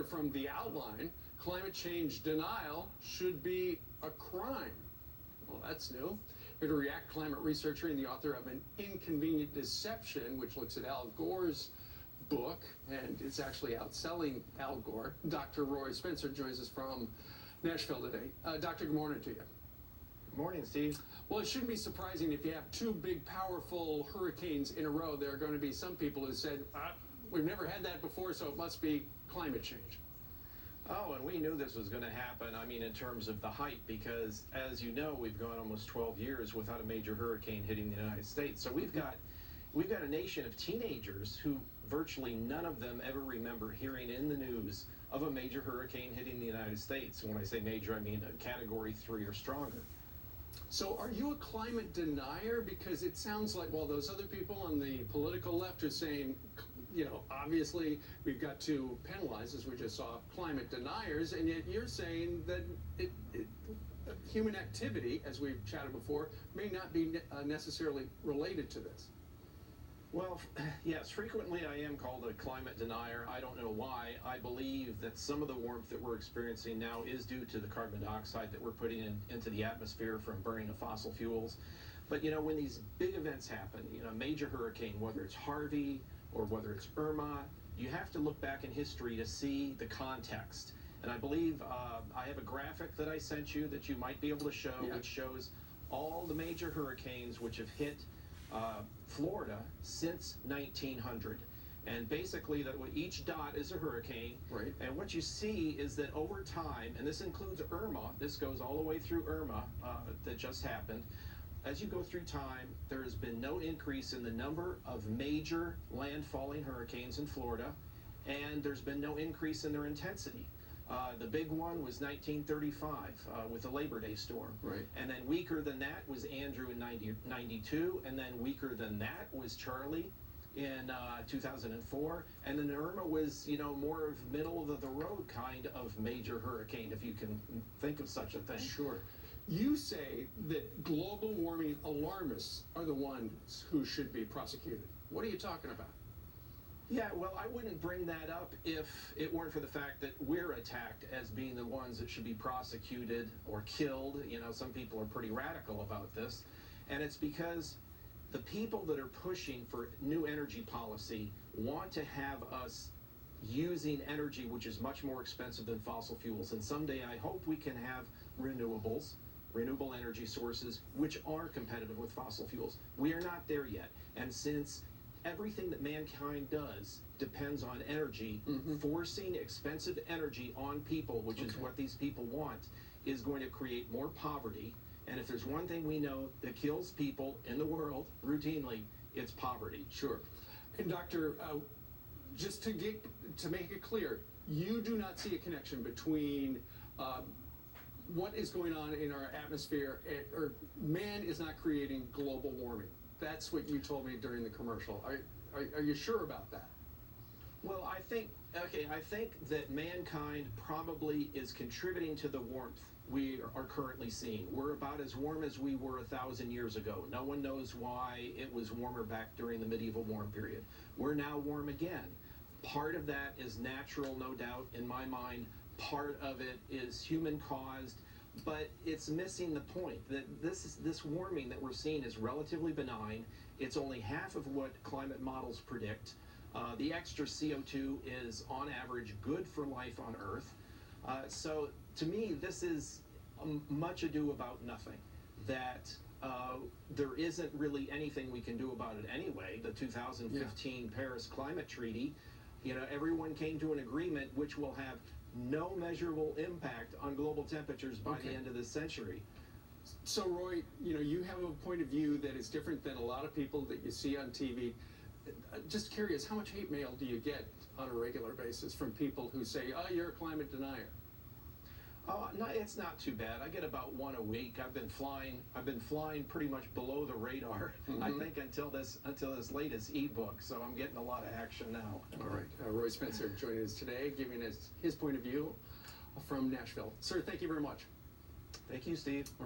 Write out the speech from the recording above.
from The Outline, climate change denial should be a crime. Well, that's new. Here to react, climate researcher and the author of An Inconvenient Deception, which looks at Al Gore's book, and it's actually outselling Al Gore. Dr. Roy Spencer joins us from Nashville today. Doctor, good morning to you. Good morning, Steve. Well, it shouldn't be surprising if you have two big, powerful hurricanes in a row. There are going to be some people who said, we've never had that before, so it must be climate change. Oh, and we knew this was going to happen, I mean, in terms of the height, because, as you know, we've gone almost 12 years without a major hurricane hitting the United States. So we've got a nation of teenagers who virtually none of them ever remember hearing in the news of a major hurricane hitting the United States. And when I say major, I mean a Category 3 or stronger. So are you a climate denier? Because it sounds like, well, those other people on the political left are saying, you know, obviously we've got to penalize, as we just saw, climate deniers, and yet you're saying that human activity, as we've chatted before, may not be necessarily related to this. Well, yes, frequently I am called a climate denier. I don't know why. I believe that some of the warmth that we're experiencing now is due to the carbon dioxide that we're putting into the atmosphere from burning of fossil fuels. But, you know, when these big events happen, you know, a major hurricane, whether it's Harvey or whether it's Irma, you have to look back in history to see the context. And I believe I have a graphic that I sent you that you might be able to show, which shows all the major hurricanes which have hit Florida since 1900. And basically that each dot is a hurricane. Right. And what you see is that over time, and this includes Irma, this goes all the way through Irma that just happened. As you go through time, there has been no increase in the number of major landfalling hurricanes in Florida, and there's been no increase in their intensity. The big one was 1935 with the Labor Day storm. Right. And then weaker than that was Andrew in 92, and then weaker than that was Charlie in 2004, and then Irma was, you know, more of middle of the road kind of major hurricane, if you can think of such a thing. Sure. You say that global warming alarmists are the ones who should be prosecuted. What are you talking about? Yeah, well, I wouldn't bring that up if it weren't for the fact that we're attacked as being the ones that should be prosecuted or killed. You know, some people are pretty radical about this. And it's because the people that are pushing for new energy policy want to have us using energy which is much more expensive than fossil fuels. And someday I hope we can have renewable energy sources which are competitive with fossil fuels. We are not there yet. And since everything that mankind does depends on energy, forcing expensive energy on people, which is what these people want, is going to create more poverty. And if there's one thing we know that kills people in the world routinely, it's poverty. Sure. And Doctor, just to make it clear, you do not see a connection between what is going on in our atmosphere, or man is not creating global warming. That's what you told me during the commercial. Are you sure about that? Well, I think that mankind probably is contributing to the warmth we are currently seeing. We're about as warm as we were 1,000 years ago. No one knows why it was warmer back during the medieval warm period. We're now warm again. Part of that is natural, no doubt, in my mind. Part of it is human caused, but it's missing the point that this warming that we're seeing is relatively benign. It's only half of what climate models predict. The extra CO2 is, on average, good for life on Earth. So, to me, this is much ado about nothing. That there isn't really anything we can do about it anyway. The 2015 Paris Climate Treaty, you know, everyone came to an agreement which will have no measurable impact on global temperatures by the end of this century. So, Roy, you know, you have a point of view that is different than a lot of people that you see on TV. Just curious, how much hate mail do you get on a regular basis from people who say, oh, you're a climate denier? No, it's not too bad. I get about one a week. I've been flying pretty much below the radar. I think until this latest ebook. So I'm getting a lot of action now. All right, Roy Spencer joining us today, giving us his point of view from Nashville. Sir, thank you very much. Thank you, Steve.